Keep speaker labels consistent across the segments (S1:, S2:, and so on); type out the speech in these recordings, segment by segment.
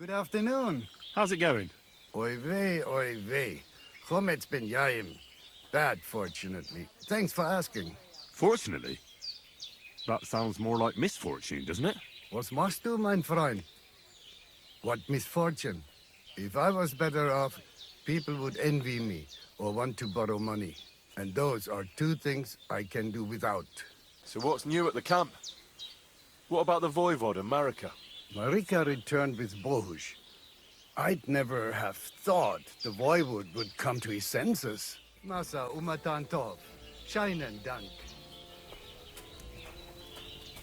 S1: Good afternoon.
S2: How's it going?
S1: Oy vey. Chometz ben Yaim. Bad, fortunately. Thanks for asking.
S2: Fortunately? That sounds more like misfortune, doesn't it?
S1: Was machst du, mein Freund? What misfortune? If I was better off, people would envy me or want to borrow money. And those are two things I can do without.
S3: So what's new at the camp? What about the Voivod and Marika?
S1: Marika returned with Bohush. I'd never have thought the Voivod would come to his senses. Masa umatan tov. Scheinen dank.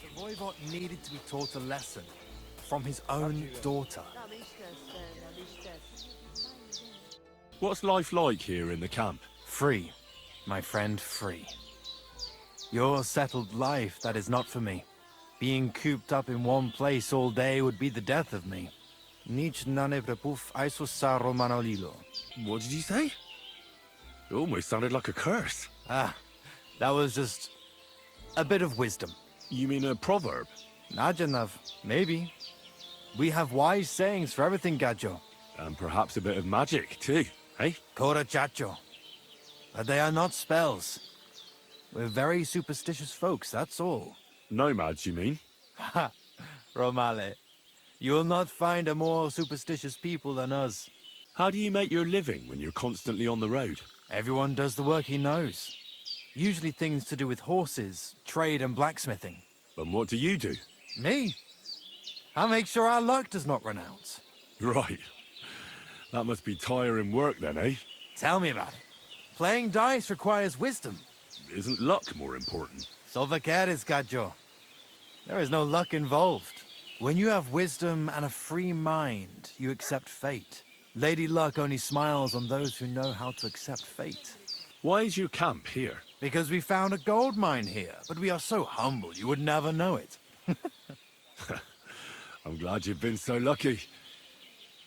S4: The Voivod needed to be taught a lesson from his own daughter.
S2: What's life like here in the camp?
S4: Free, my friend, free. Your settled life, that is not for me. Being cooped up in one place all day would be the death of me. Nic nane prepuf aisosa romanolilo.
S2: What did you say? It almost sounded like a curse.
S4: Ah, that was just a bit of wisdom.
S2: You mean a proverb?
S4: Najanav, maybe. We have wise sayings for everything, Gajo.
S2: And perhaps a bit of magic, too, eh?
S4: Kora chacho. But they are not spells. We're very superstitious folks, that's all.
S2: Nomads, you mean?
S4: Ha! Romale. You will not find a more superstitious people than us.
S2: How do you make your living when you're constantly on the road?
S4: Everyone does the work he knows. Usually things to do with horses, trade and blacksmithing.
S2: And what do you do?
S4: Me? I make sure our luck does not run out.
S2: Right. That must be tiring work then, eh?
S4: Tell me about it. Playing dice requires wisdom.
S2: Isn't luck more important?
S4: Solvaqueres, Gajo. There is no luck involved. When you have wisdom and a free mind, you accept fate. Lady Luck only smiles on those who know how to accept fate.
S2: Why is your camp here?
S4: Because we found a gold mine here, but we are so humble you would never know it.
S2: I'm glad you've been so lucky.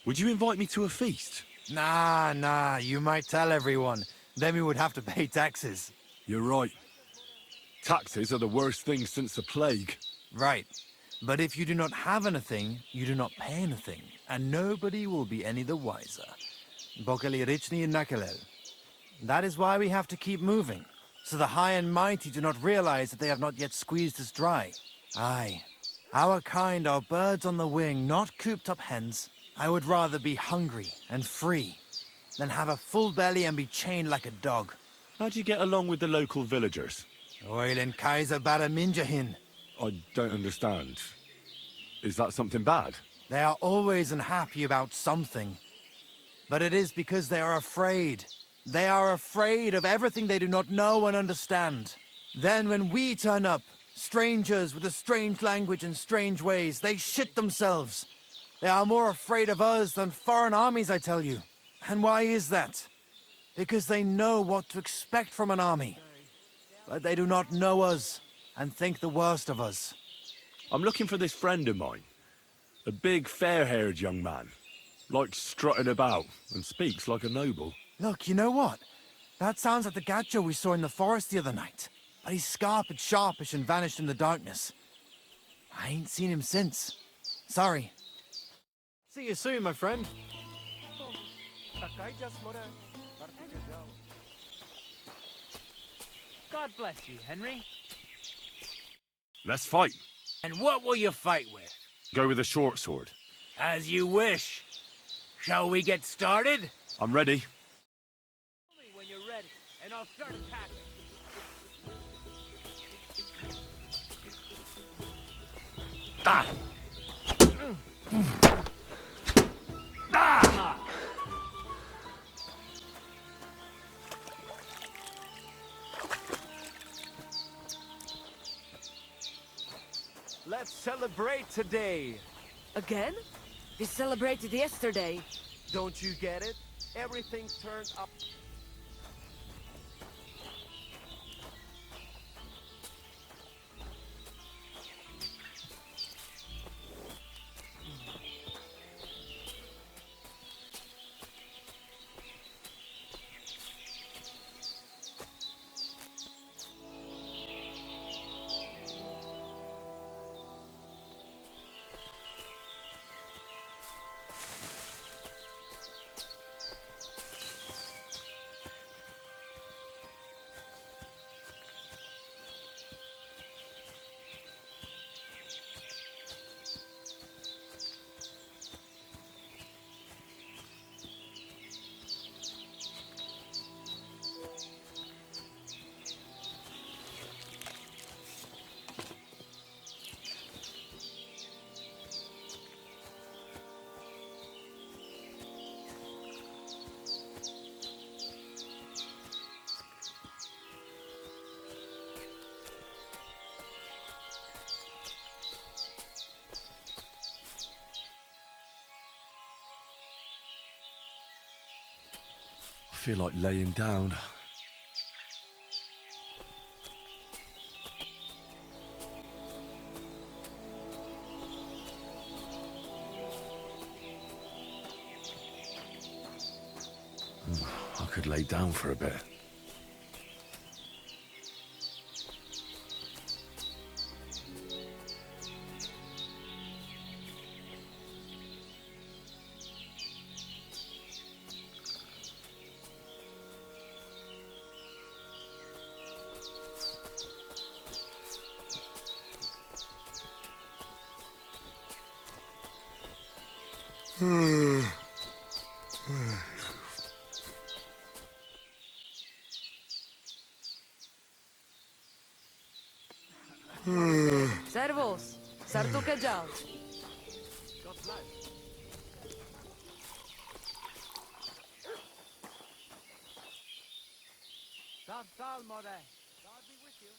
S2: Would you invite me to a feast?
S4: Nah, you might tell everyone. Then we would have to pay taxes.
S2: You're right. Taxes are the worst thing since the plague.
S4: Right. But if you do not have anything, you do not pay anything, and nobody will be any the wiser. Bokali Richni Nakalel. That is why we have to keep moving, so the high and mighty do not realize that they have not yet squeezed us dry. Aye. Our kind are birds on the wing, not cooped up hens. I would rather be hungry and free than have a full belly and be chained like a dog.
S2: How do you get along with the local villagers?
S4: Oilen Kaiser Baraminjahin.
S2: I don't understand. Is that something bad?
S4: They are always unhappy about something. But it is because they are afraid. They are afraid of everything they do not know and understand. Then when we turn up, strangers with a strange language and strange ways, they shit themselves. They are more afraid of us than foreign armies, I tell you. And why is that? Because they know what to expect from an army. But they do not know us and think the worst of us.
S2: I'm looking for this friend of mine. A big, fair-haired young man. Likes strutting about and speaks like a noble.
S4: Look, you know what? That sounds like the Gacho we saw in the forest the other night. But he's sharpish and vanished in the darkness. I ain't seen him since. Sorry. See you soon, my friend.
S5: God bless you, Henry.
S2: Let's fight.
S5: And what will you fight with?
S2: Go with a short sword.
S5: As you wish. Shall we get started?
S2: I'm ready.
S5: Tell me when you're ready, and I'll start attacking.
S2: Ah!
S5: Ah!
S4: Let's celebrate today.
S6: Again? We celebrated yesterday.
S4: Don't you get it? Everything turned up.
S2: feel like laying down. I could lay down for a bit.
S6: Servus. Sartuke Jal.
S5: Sal, sal, more. God be with you.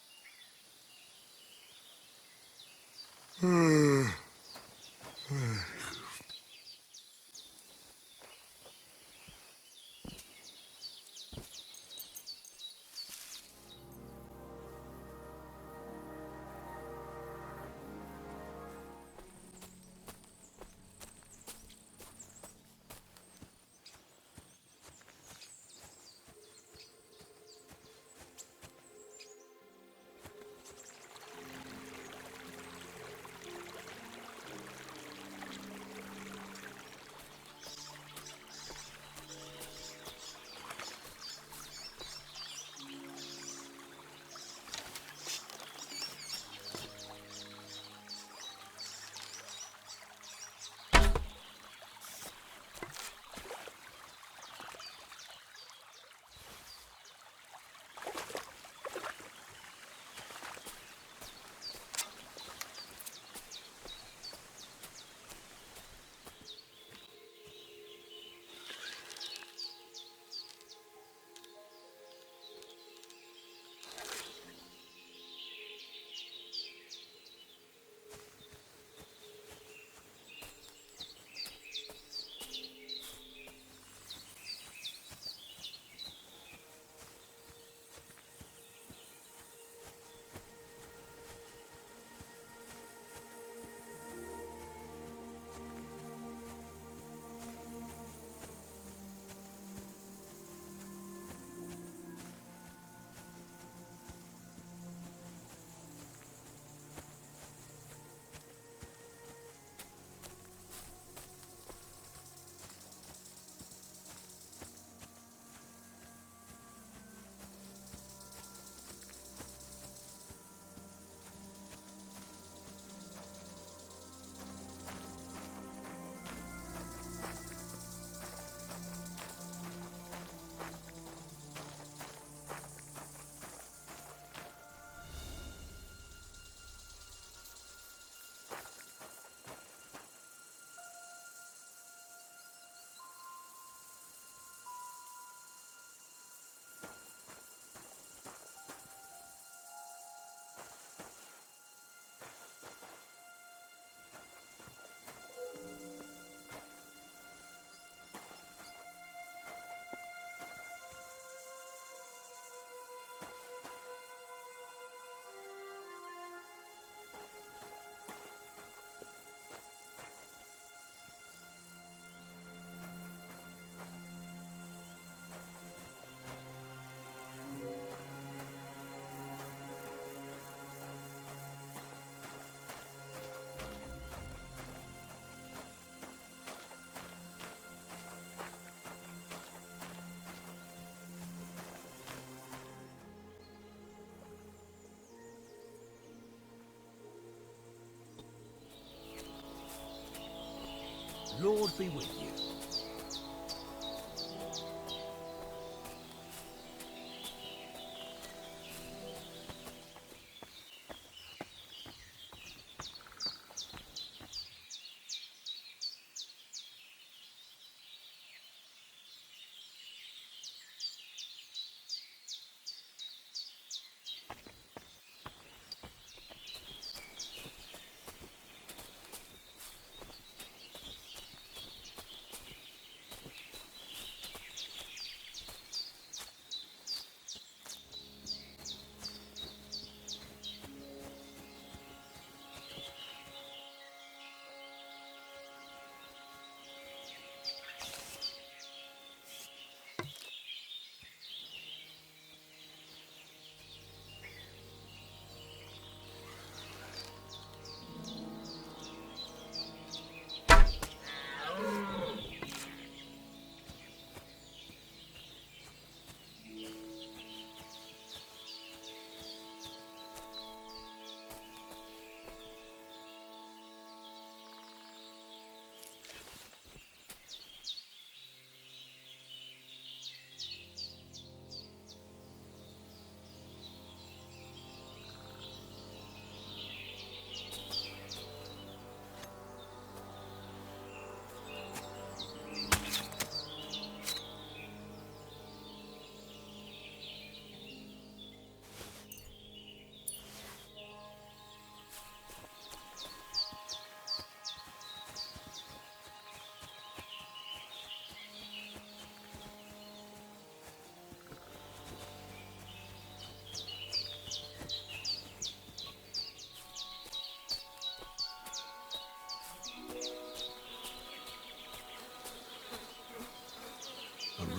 S5: Lord be with you.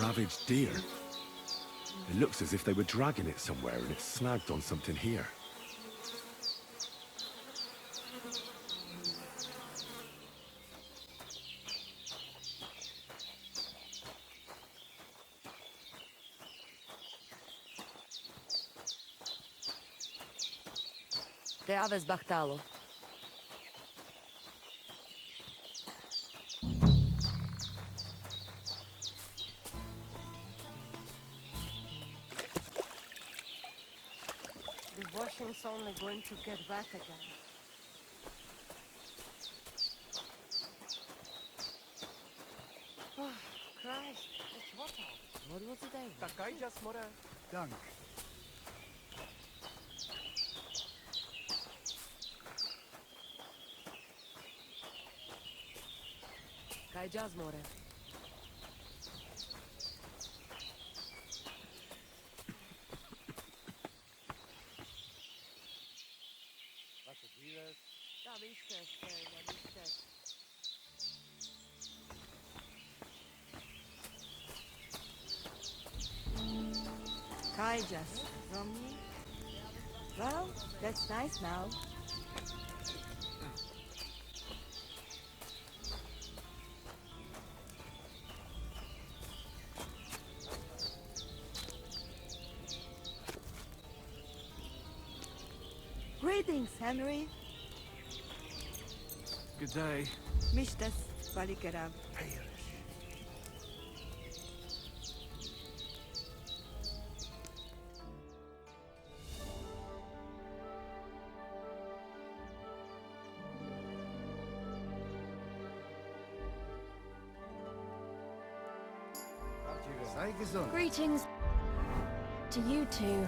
S2: ravaged deer. It looks as if they were dragging it somewhere and it's snagged on something here.
S6: Te aves bachtalo.
S7: The washing's only going to get wet again. Oh, Christ, it's hot out.
S6: What was it?
S4: Takaj smora. Dank.
S6: Kaj jazz more. Da mištes, da mištes.
S7: Kai just from me? Well, that's nice now. Greetings, Henry.
S4: Good day.
S7: Mishtas Valikerav.
S1: Sei gesund.
S8: Greetings to you two.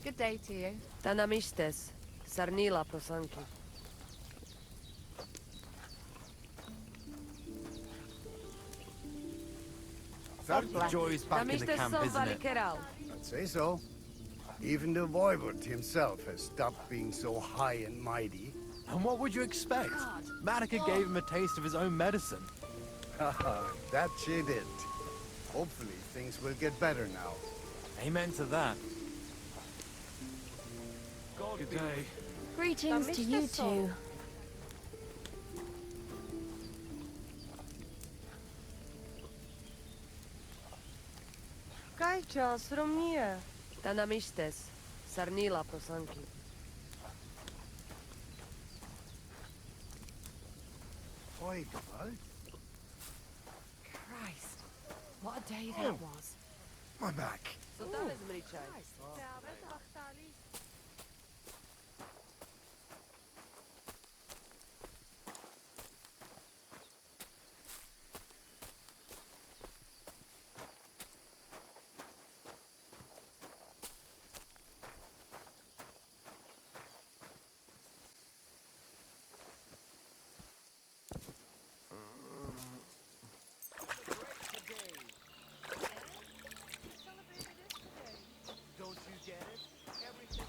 S6: Good day to you. Da namištes. Sarnila prosanki.
S4: Joy's back in the camp, isn't it?
S6: Valikeral.
S1: I'd say so. Even the voivod himself has stopped being so high and mighty.
S4: And what would you expect? Manica gave him a taste of his own medicine.
S1: Haha, that she did. Hopefully things will get better now.
S4: Amen to that. Good day.
S8: Greetings to you two.
S7: Kai just from here?
S6: Da namištes. Sarnila prosanki.
S1: Voivod?
S6: Christ. What a day that was.
S1: My back.
S6: So that is mričaj.
S4: Don't you get it? Everything.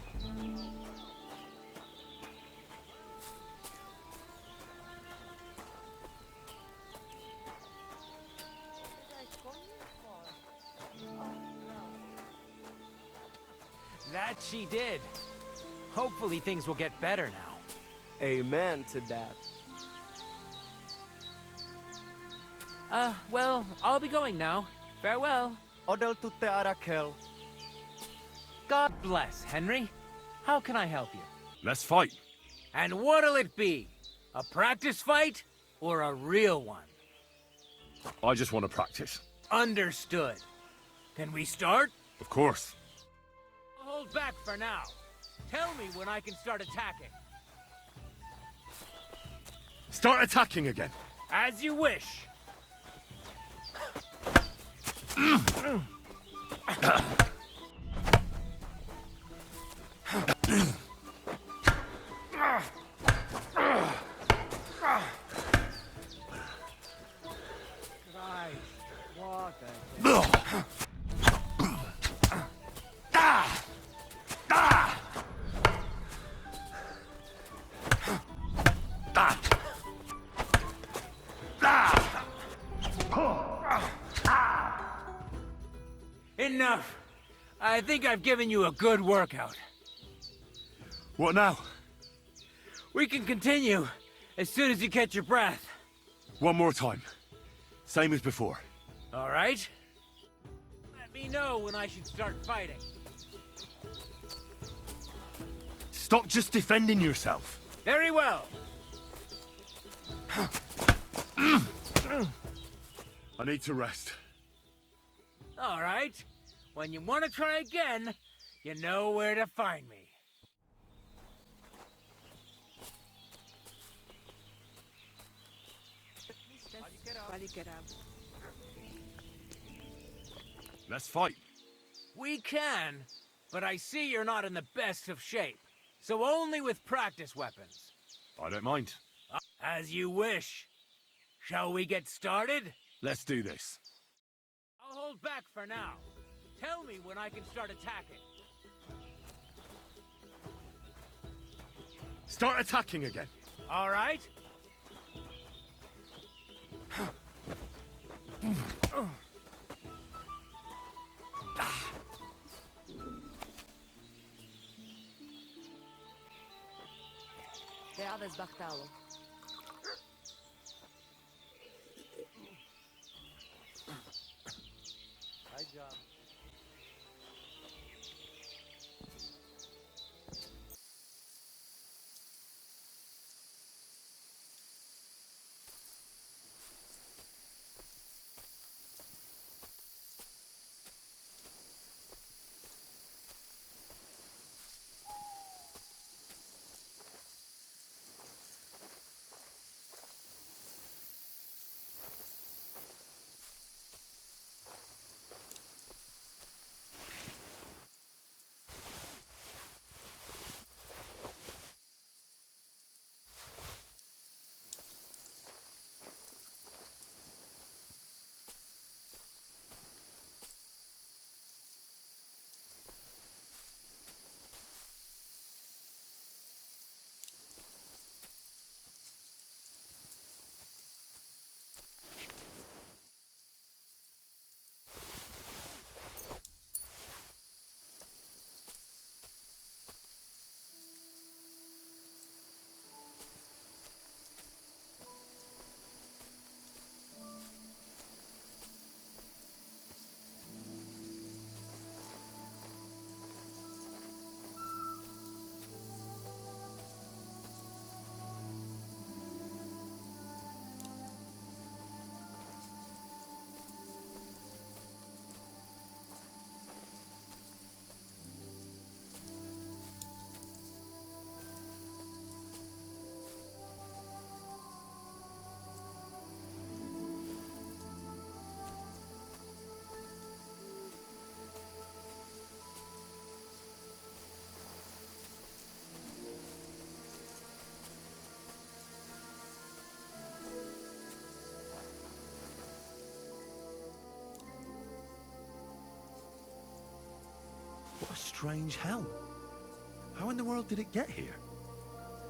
S5: That she did. Hopefully things will get better now.
S9: Amen to that.
S5: Well, I'll be going now. Farewell.
S9: Odel tutte arakel.
S5: God bless, Henry. How can I help you?
S2: Let's fight.
S5: And what'll it be? A practice fight or a real one?
S2: I just want to practice.
S5: Understood. Can we start?
S2: Of course.
S5: Hold back for now. Tell me when I can start attacking.
S2: Start attacking again.
S5: As you wish. Enough. I think I've given you a good workout.
S2: What now?
S5: We can continue as soon as you catch your breath.
S2: One more time. Same as before.
S5: All right? Let me know when I should start fighting.
S2: Stop just defending yourself.
S5: Very well.
S2: I need to rest.
S5: All right. When you want to try again, you know where to find me.
S2: Let's fight.
S5: We can, but I see you're not in the best of shape. So only with practice weapons.
S2: I don't mind.
S5: As you wish. Shall we get started?
S2: Let's do this.
S5: I'll hold back for now. Tell me when I can start attacking.
S2: Start attacking again.
S5: All right?
S6: Te aveți bactalul.
S9: Hi, John.
S2: What a strange hell. How in the world did it get here?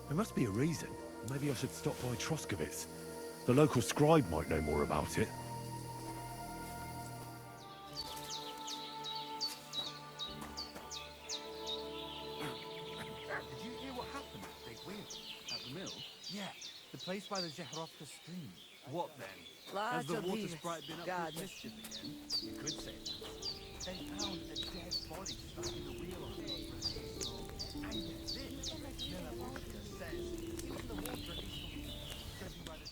S2: There must be a reason. Maybe I should stop by Troskovitz. The local scribe might know more about it.
S4: Did you hear what happened at Big Wheel? At the mill? Yeah, the place by the Zherovka stream. What then? Has the water sprite been up to mischief again? You could say that. They found a dead body stuck in the wheel on the road. And get this, Deliverance says even the water is judging by the...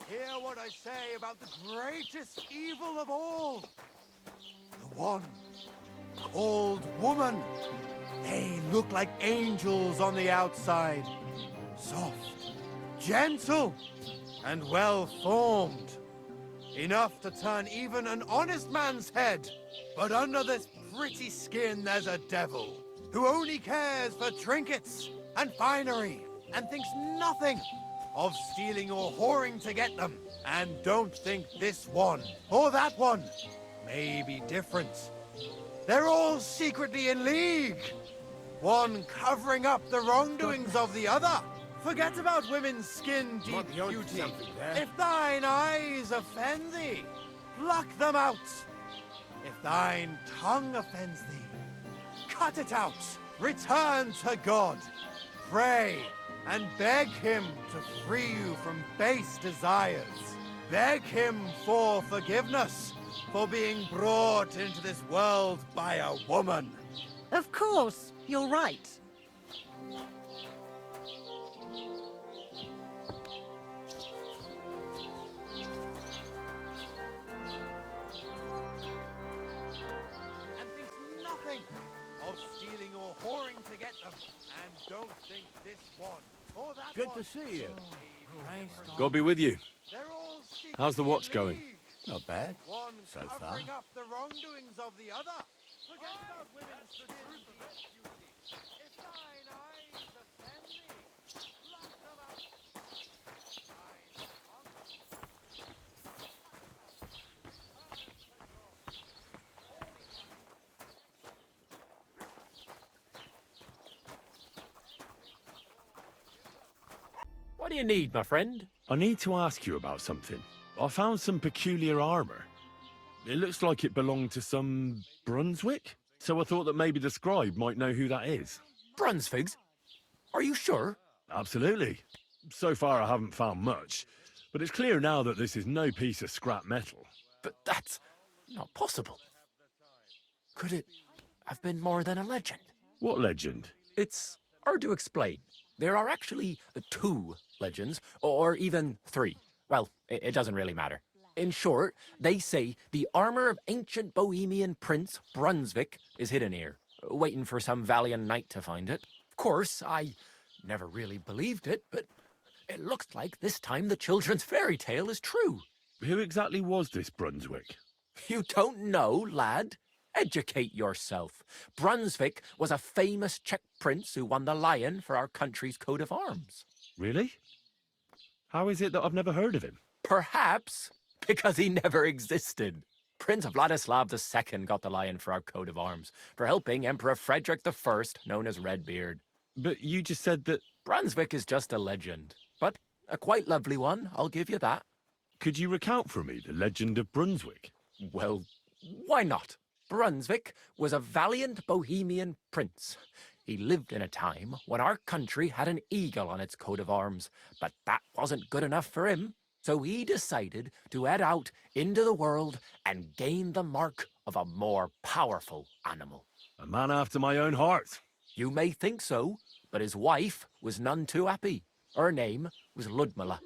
S4: Hear what I say about the greatest evil of all. The one called woman. They look like angels on the outside. Soft, gentle, and well-formed. Enough to turn even an honest man's head. But under this pretty skin there's a devil who only cares for trinkets and finery and thinks nothing of stealing or whoring to get them. And don't think this one or that one may be different. They're all secretly in league. One covering up the wrongdoings of the other. Forget about women's skin-deep beauty. If thine eyes offend thee, pluck them out. If thine tongue offends thee, cut it out. Return to God. Pray and beg him to free you from base desires. Beg him for forgiveness for being brought into this world by a woman.
S10: Of course, you're right.
S4: And thinks nothing of stealing or whoring to get them. And don't think this one or that
S5: Good
S4: one.
S5: to see you.
S3: God be with you.
S4: They're all secretly
S3: How's the watch
S4: in
S3: going?
S4: league.
S5: Not bad.
S4: One
S5: So far.
S4: covering up the wrongdoings of the other. Forget about women's skin-deep beauty. If thine eyes offend thee, pluck them out. Thine tongue.
S5: What do you need, my friend?
S2: I need to ask you about something. I found some peculiar armor. It looks like it belonged to some Brunswick, so I thought that maybe the scribe might know who that is.
S5: Brunswigs? Are you sure?
S2: Absolutely. So far I haven't found much, but it's clear now that this is no piece of scrap metal.
S5: But that's not possible. Could it have been more than a legend?
S2: What legend?
S5: It's hard to explain. There are actually 2 legends, or even 3. Well, it doesn't really matter. In short, they say the armor of ancient Bohemian Prince Brunswick is hidden here, waiting for some valiant knight to find it. Of course, I never really believed it, but it looks like this time the children's fairy tale is true.
S2: Who exactly was this Brunswick?
S5: You don't know, lad? Educate yourself. Brunswick was a famous Czech prince who won the lion for our country's coat of arms.
S2: Really? How is it that I've never heard of him?
S5: Perhaps because he never existed. Prince Vladislav II got the lion for our coat of arms for helping Emperor Frederick I, known as Redbeard.
S2: But you just said that...
S5: Brunswick is just a legend, but a quite lovely one, I'll give you that.
S2: Could you recount for me the legend of Brunswick?
S5: Well, why not? Brunswick was a valiant Bohemian prince. He lived in a time when our country had an eagle on its coat of arms, but that wasn't good enough for him. So he decided to head out into the world and gain the mark of a more powerful animal.
S2: A man after my own heart.
S5: You may think so, but his wife was none too happy. Her name was Ludmilla,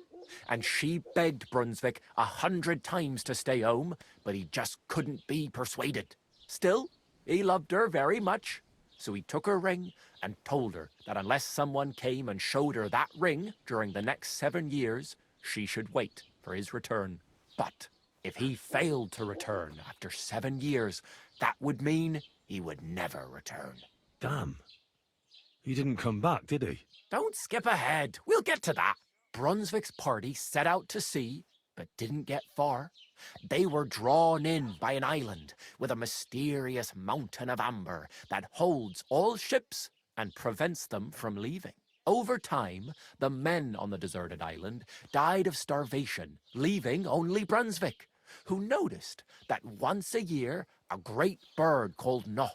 S5: and she begged Brunswick 100 times to stay home, but he just couldn't be persuaded. Still, he loved her very much, so he took her ring and told her that unless someone came and showed her that ring during the next 7 years, she should wait for his return. But if he failed to return after 7 years, that would mean he would never return.
S2: Damn. He didn't come back, did he?
S5: Don't skip ahead. We'll get to that. Brunswick's party set out to sea, but didn't get far. They were drawn in by an island with a mysterious mountain of amber that holds all ships and prevents them from leaving. Over time, the men on the deserted island died of starvation, leaving only Brunswick, who noticed that once a year a great bird called No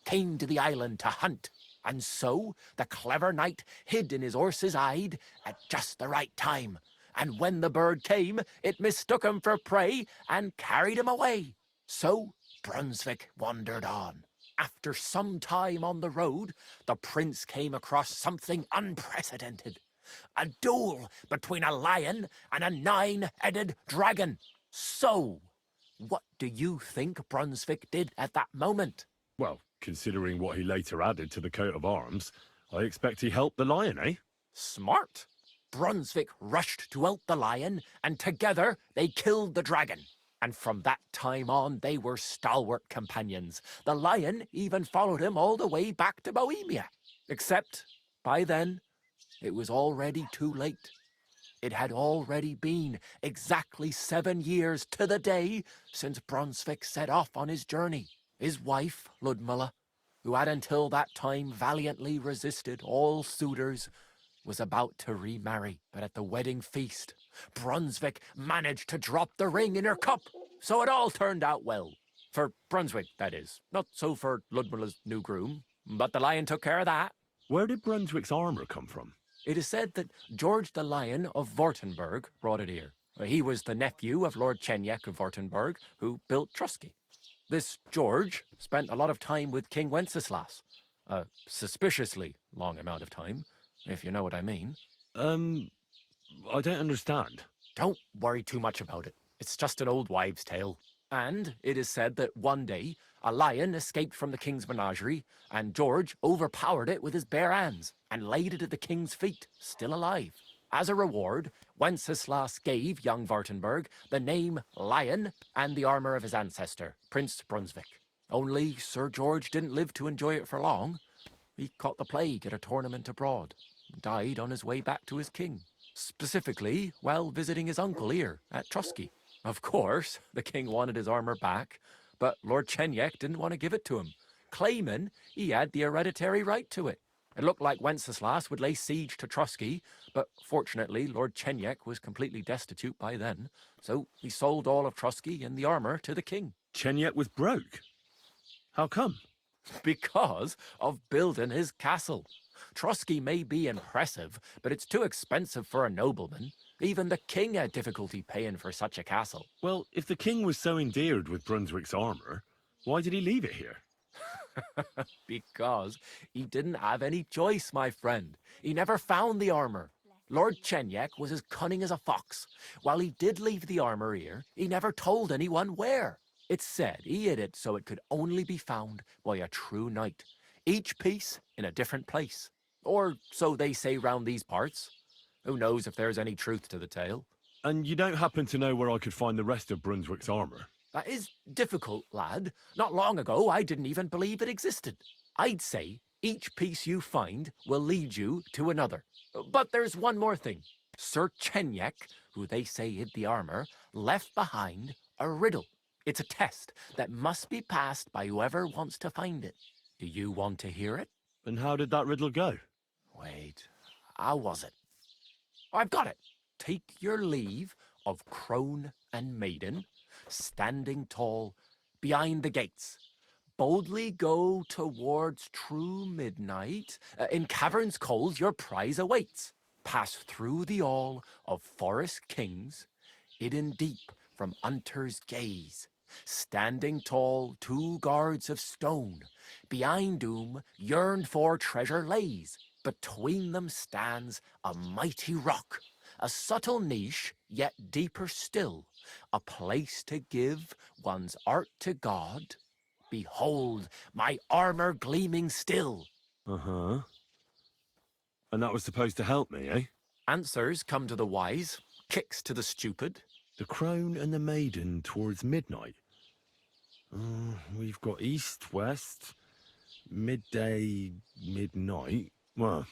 S5: came to the island to hunt. And so the clever knight hid in his horse's hide at just the right time. And when the bird came, it mistook him for prey and carried him away. So Brunswick wandered on. After some time on the road, the prince came across something unprecedented. A duel between a lion and a 9-headed dragon. So, what do you think Brunswick did at that moment?
S2: Well, Considering what he later added to the coat of arms, I expect he helped the lion, eh?
S5: Smart. Brunswick rushed to out the lion, and together they killed the dragon. And from that time on, they were stalwart companions. The lion even followed him all the way back to Bohemia. Except, by then, it was already too late. It had already been exactly 7 years to the day since Brunswick set off on his journey. His wife, Ludmilla, who had until that time valiantly resisted all suitors, was about to remarry. But at the wedding feast, Brunswick managed to drop the ring in her cup, so it all turned out well. For Brunswick, that is. Not so for Ludmilla's new groom, but the lion took care of that.
S2: Where did Brunswick's armour come from?
S5: It is said that George the Lion of Württemberg brought it here. He was the nephew of Lord Chenyek of Württemberg, who built Trusky. This George spent a lot of time with King Wenceslas. A suspiciously long amount of time, if you know what I mean.
S2: I don't understand.
S5: Don't worry too much about it. It's just an old wives' tale. And it is said that one day, a lion escaped from the king's menagerie, and George overpowered it with his bare hands and laid it at the king's feet, still alive. As a reward, Wenceslas gave young Württemberg the name Lion and the armour of his ancestor, Prince Brunswick. Only Sir George didn't live to enjoy it for long. He caught the plague at a tournament abroad, and died on his way back to his king. Specifically, while visiting his uncle here at Trusky. Of course, the king wanted his armour back, but Lord Chenyek didn't want to give it to him, claiming he had the hereditary right to it. It looked like Wenceslas would lay siege to Trusky, but fortunately Lord Chenyek was completely destitute by then, so he sold all of Trusky and the armour to the king.
S2: Chenyek was broke. How come?
S5: Because of building his castle. Trusky may be impressive, but it's too expensive for a nobleman. Even the king had difficulty paying for such a castle.
S2: Well, if the king was so endeared with Brunswick's armour, why did he leave it here?
S5: Because he didn't have any choice, my friend. He never found the armour. Lord Chenyek was as cunning as a fox. While he did leave the armour here, he never told anyone where. It's said he hid it so it could only be found by a true knight, each piece in a different place. Or so they say round these parts. Who knows if there's any truth to the tale?
S2: And you don't happen to know where I could find the rest of Brunswick's armour?
S5: That is difficult, lad. Not long ago, I didn't even believe it existed. I'd say each piece you find will lead you to another. But there's one more thing. Sir Chenyek, who they say hid the armour, left behind a riddle. It's a test that must be passed by whoever wants to find it. Do you want to hear it?
S2: And how did that riddle go?
S5: Wait, how was it? I've got it. Take your leave of crone and maiden, standing tall behind the gates. Boldly go towards true midnight. In caverns cold your prize awaits. Pass through the all of forest kings, hidden deep from hunter's gaze. Standing tall, 2 guards of stone, behind whom yearned for treasure lays. Between them stands a mighty rock, a subtle niche, yet deeper still, a place to give one's art to God. Behold, my armour gleaming still.
S2: Uh-huh. And that was supposed to help me, eh?
S5: Answers come to the wise, kicks to the stupid.
S2: The crone and the maiden towards midnight. We've got east, west, midday, midnight. Well,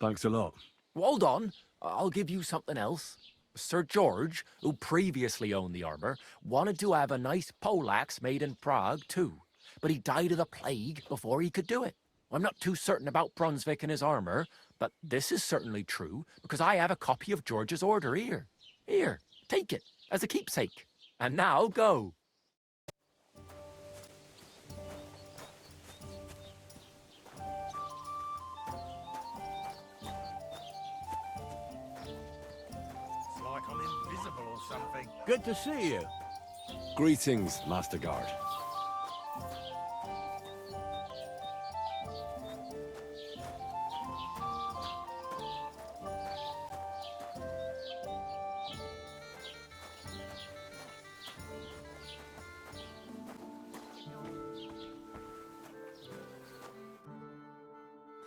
S2: thanks a lot.
S5: Hold on, I'll give you something else. Sir George, who previously owned the armour, wanted to have a nice poleaxe made in Prague too, but he died of the plague before he could do it. I'm not too certain about Brunswick and his armour, but this is certainly true because I have a copy of George's order here. Here, take it as a keepsake. And now go.
S4: It's like I'm invisible or something.
S9: Good to see you.
S3: Greetings, Master Guard.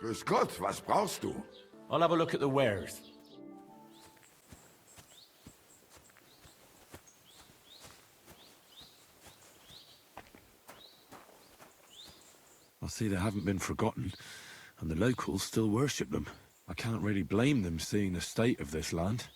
S11: Grüß Gott, was brauchst du?
S5: I'll have a look at the wares.
S2: I see they haven't been forgotten, and the locals still worship them. I can't really blame them seeing the state of this land.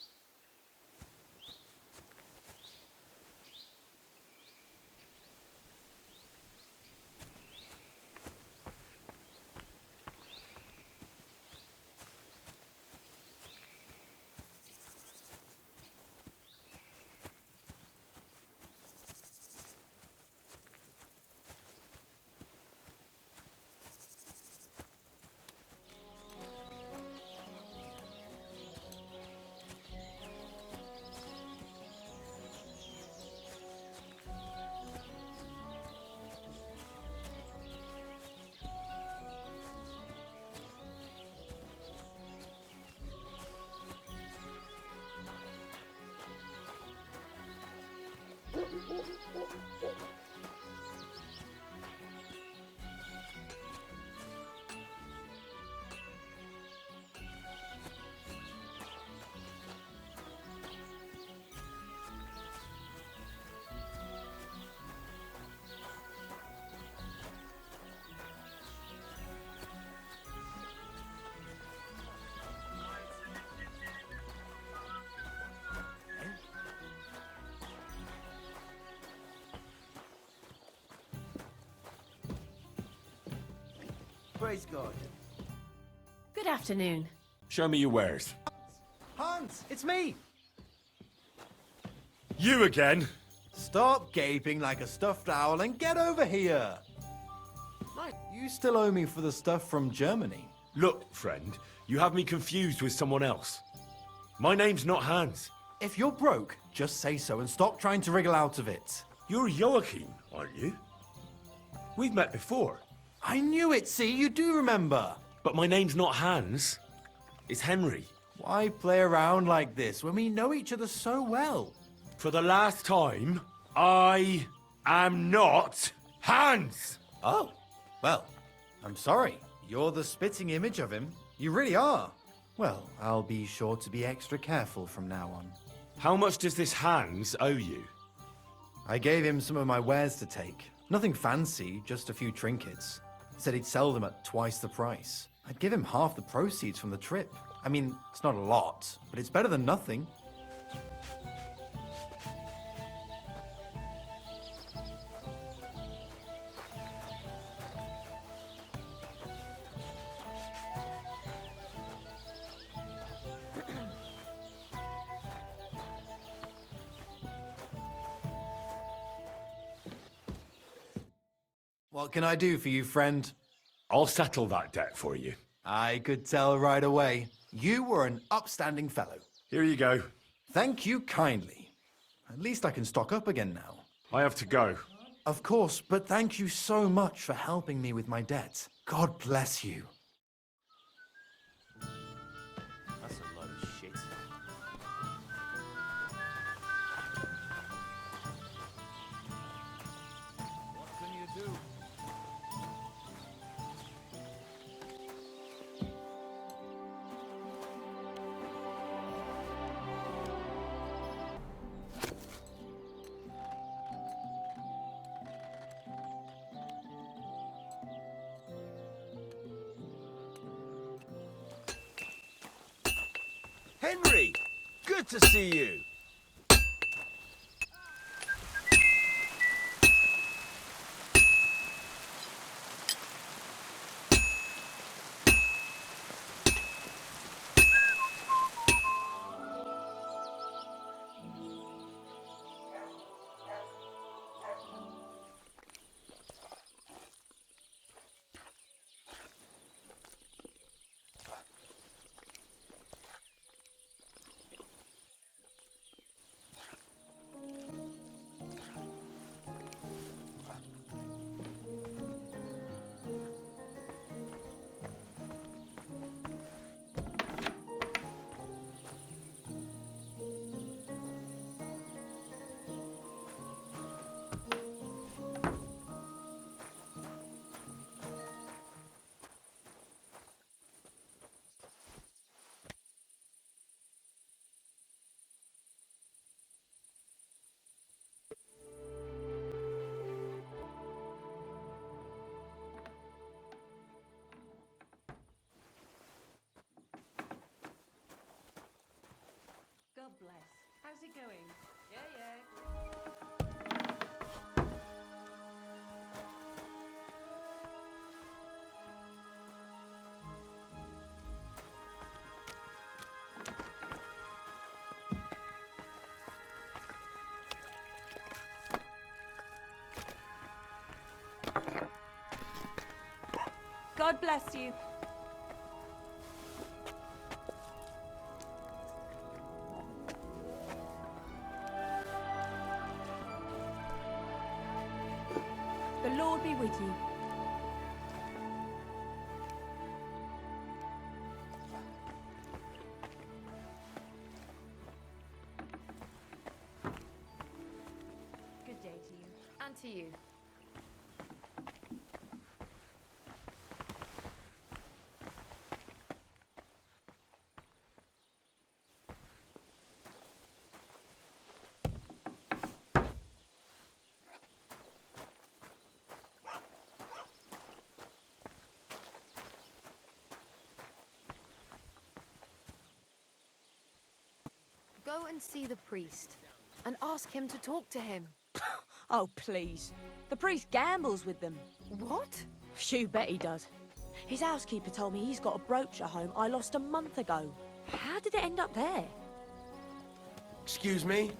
S4: Praise God.
S6: Good afternoon.
S5: Show me your wares.
S4: Hans, it's me!
S2: You again?
S4: Stop gaping like a stuffed owl and get over here! You still owe me for the stuff from Germany.
S2: Look, friend, you have me confused with someone else. My name's not Hans.
S4: If you're broke, just say so and stop trying to wriggle out of it.
S2: You're Joachim, aren't you? We've met before.
S4: I knew it, see? You do remember.
S2: But my name's not Hans. It's Henry.
S4: Why play around like this when we know each other so well?
S2: For the last time, I am not Hans!
S4: Oh, well, I'm sorry. You're the spitting image of him. You really are. Well, I'll be sure to be extra careful from now on.
S2: How much does this Hans owe you?
S4: I gave him some of my wares to take. Nothing fancy, just a few trinkets. Said he'd sell them at twice the price. I'd give him half the proceeds from the trip. I mean, it's not a lot, but it's better than nothing. What can I do for you, friend?
S2: I'll settle that debt for you.
S4: I could tell right away. You were an upstanding fellow.
S2: Here you go.
S4: Thank you kindly. At least I can stock up again now.
S2: I have to go.
S4: Of course, but thank you so much for helping me with my debt. God bless you.
S5: That's a load of shit.
S4: What can you do?
S12: Henry! Good to see you!
S6: it going? Yeah, yeah.
S7: God bless you. The Lord be with you.
S6: Good day to you. And to you. Go and see the priest, and ask him to talk to him.
S13: Oh, please. The priest gambles with them.
S6: What?
S13: You bet he does. His housekeeper told me he's got a brooch at home I lost a month ago. How did it end up there?
S12: Excuse me?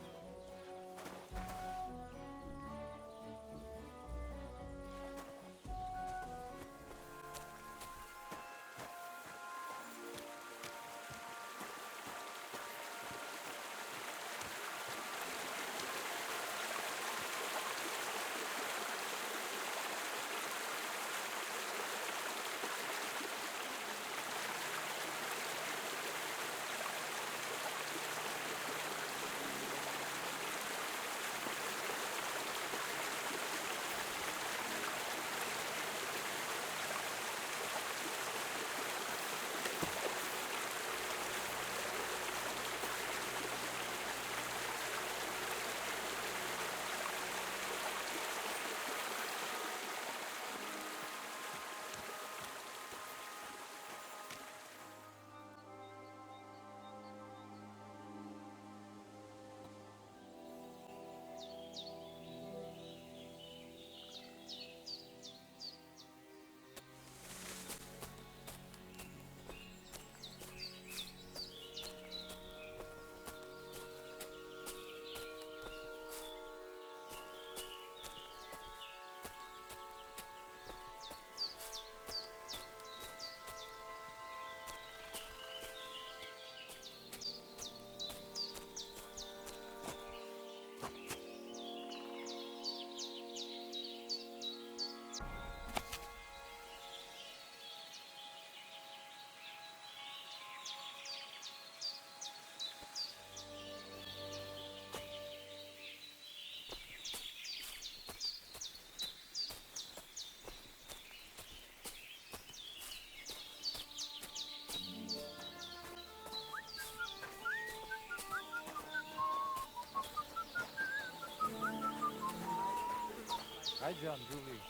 S9: Hi, John, Julie.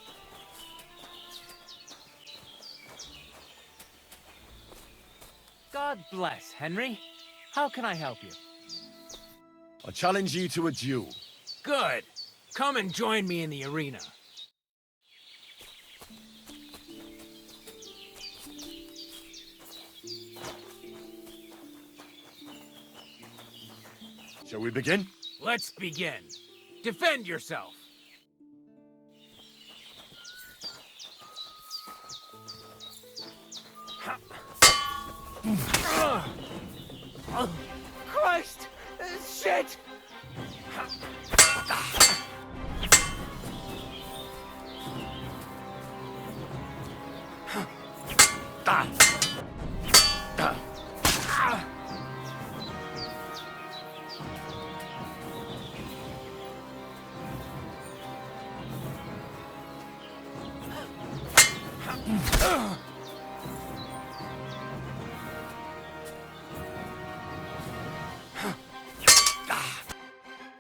S9: God bless, Henry. How can I help you?
S2: I challenge you to a duel.
S5: Good. Come and join me in the arena.
S2: Shall we begin?
S5: Let's begin. Defend yourself. Christ! Shit!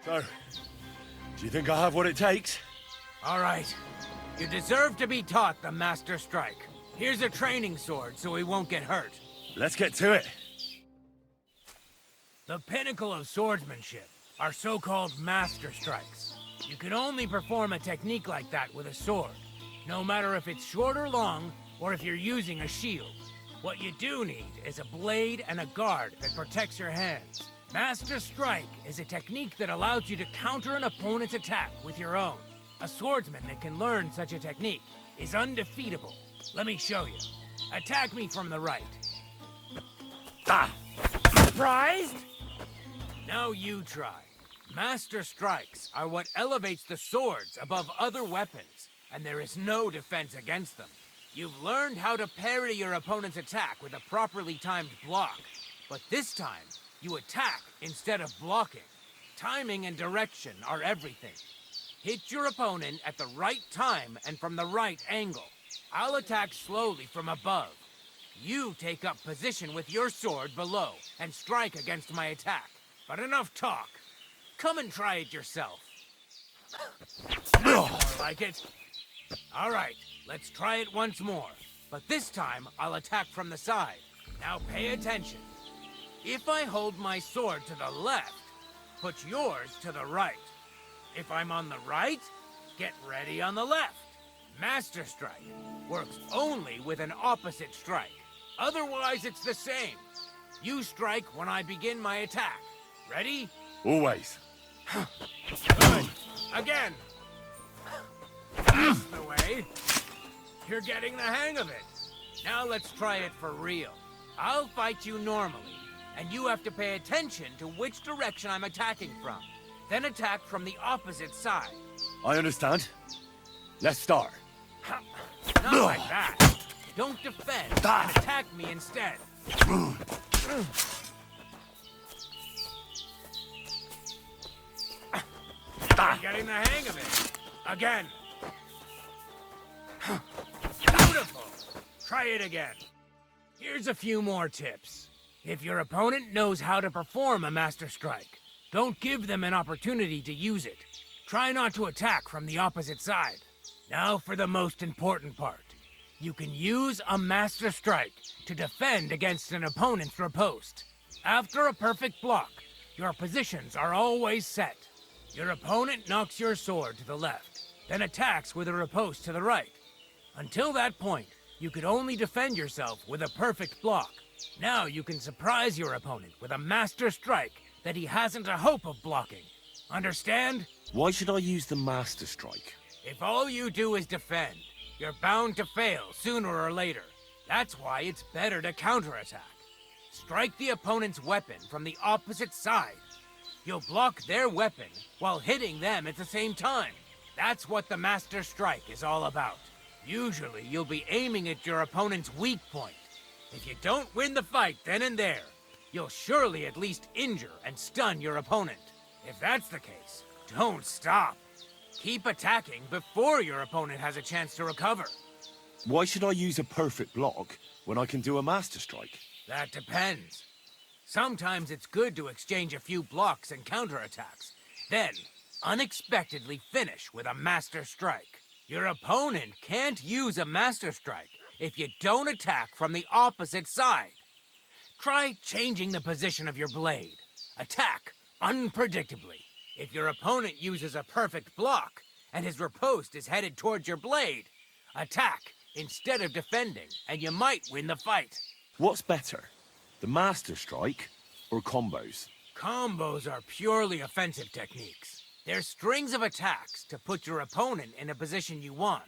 S2: So, do you think I have what it takes?
S5: All right. You deserve to be taught the Master Strike. Here's a training sword so he won't get hurt.
S2: Let's get to it.
S5: The pinnacle of swordsmanship.
S9: are so-called master strikes. You can only perform a technique like that with a sword, no matter if it's short or long, or if you're using a shield. What you do need is a blade and a guard that protects your hands. Master Strike is a technique that allows you to counter an opponent's attack with your own. A swordsman that can learn such a technique is undefeatable. Let me show you. Attack me from the right. Ah! Surprised? Now you try. Master Strikes are what elevates the swords above other weapons, and there is no defense against them. You've learned how to parry your opponent's attack with a properly timed block, but this time, you attack instead of blocking. Timing and direction are everything. Hit your opponent at the right time and from the right angle. I'll attack slowly from above. You take up position with your sword below and strike against my attack. But enough talk. Come and try it yourself. More like it. All right, let's try it once more. But this time, I'll attack from the side. Now pay attention. If I hold my sword to the left, put yours to the right. If I'm on the right, get ready on the left. Master Strike works only with an opposite strike. Otherwise, it's the same. You strike when I begin my attack. Ready?
S2: Always.
S9: Good. Again. That's the way. You're getting the hang of it. Now let's try it for real. I'll fight you normally, and you have to pay attention to which direction I'm attacking from. Then attack from the opposite side.
S2: I understand. Let's start.
S9: Not like that. Don't defend, and attack me instead. You're getting the hang of it. Again. Beautiful. Try it again. Here's a few more tips. If your opponent knows how to perform a Master Strike, don't give them an opportunity to use it. Try not to attack from the opposite side. Now for the most important part. You can use a Master Strike to defend against an opponent's riposte. After a perfect block, your positions are always set. Your opponent knocks your sword to the left, then attacks with a riposte to the right. Until that point, you could only defend yourself with a perfect block. Now you can surprise your opponent with a Master Strike that he hasn't a hope of blocking. Understand?
S2: Why should I use the Master Strike?
S9: If all you do is defend, you're bound to fail sooner or later. That's why it's better to counterattack. Strike the opponent's weapon from the opposite side. You'll block their weapon while hitting them at the same time. That's what the Master Strike is all about. Usually, you'll be aiming at your opponent's weak point. If you don't win the fight then and there, you'll surely at least injure and stun your opponent. If that's the case, don't stop. Keep attacking before your opponent has a chance to recover.
S2: Why should I use a perfect block when I can do a Master Strike?
S9: That depends. Sometimes it's good to exchange a few blocks and counterattacks. Then, unexpectedly finish with a Master Strike. Your opponent can't use a Master Strike if you don't attack from the opposite side. Try changing the position of your blade. Attack unpredictably. If your opponent uses a perfect block and his riposte is headed towards your blade, attack instead of defending, and you might win the fight.
S2: What's better, the Master Strike or combos?
S9: Combos are purely offensive techniques. They're strings of attacks to put your opponent in a position you want.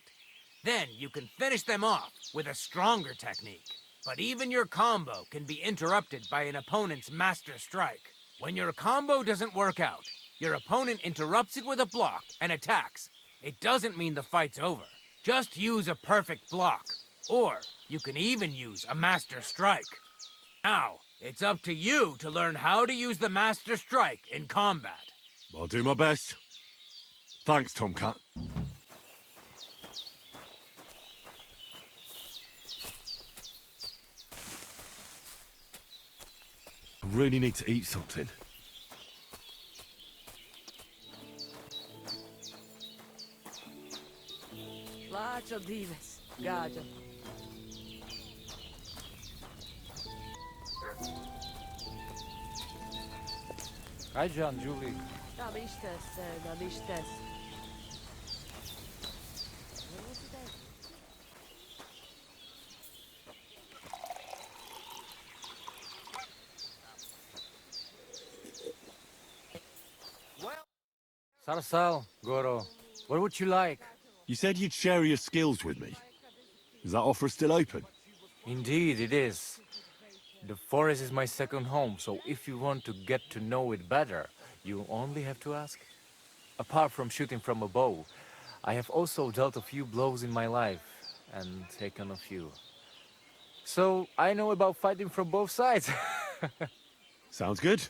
S9: Then you can finish them off with a stronger technique. But even your combo can be interrupted by an opponent's Master Strike. When your combo doesn't work out, your opponent interrupts it with a block and attacks. It doesn't mean the fight's over. Just use a perfect block. Or you can even use a Master Strike. Now, it's up to you to learn how to use the Master Strike in combat.
S2: I'll do my best. Thanks, Tomcat. I really need to eat something.
S6: Lačo dives, gađa.
S14: Hi, John, Julie.
S6: Tam istes, nam istes.
S14: Sarsal, Goro. What would you like?
S2: You said you'd share your skills with me. Is that offer still open?
S14: Indeed, it is. The forest is my second home, so if you want to get to know it better, you only have to ask. Apart from shooting from a bow, I have also dealt a few blows in my life, and taken a few. So I know about fighting from both sides.
S2: Sounds good.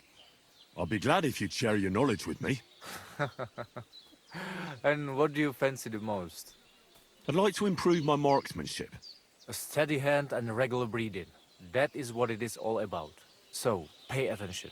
S2: I'll be glad if you'd share your knowledge with me.
S14: And what do you fancy the most?
S2: I'd like to improve my marksmanship.
S14: A steady hand and regular breathing. That is what it is all about. So, pay attention.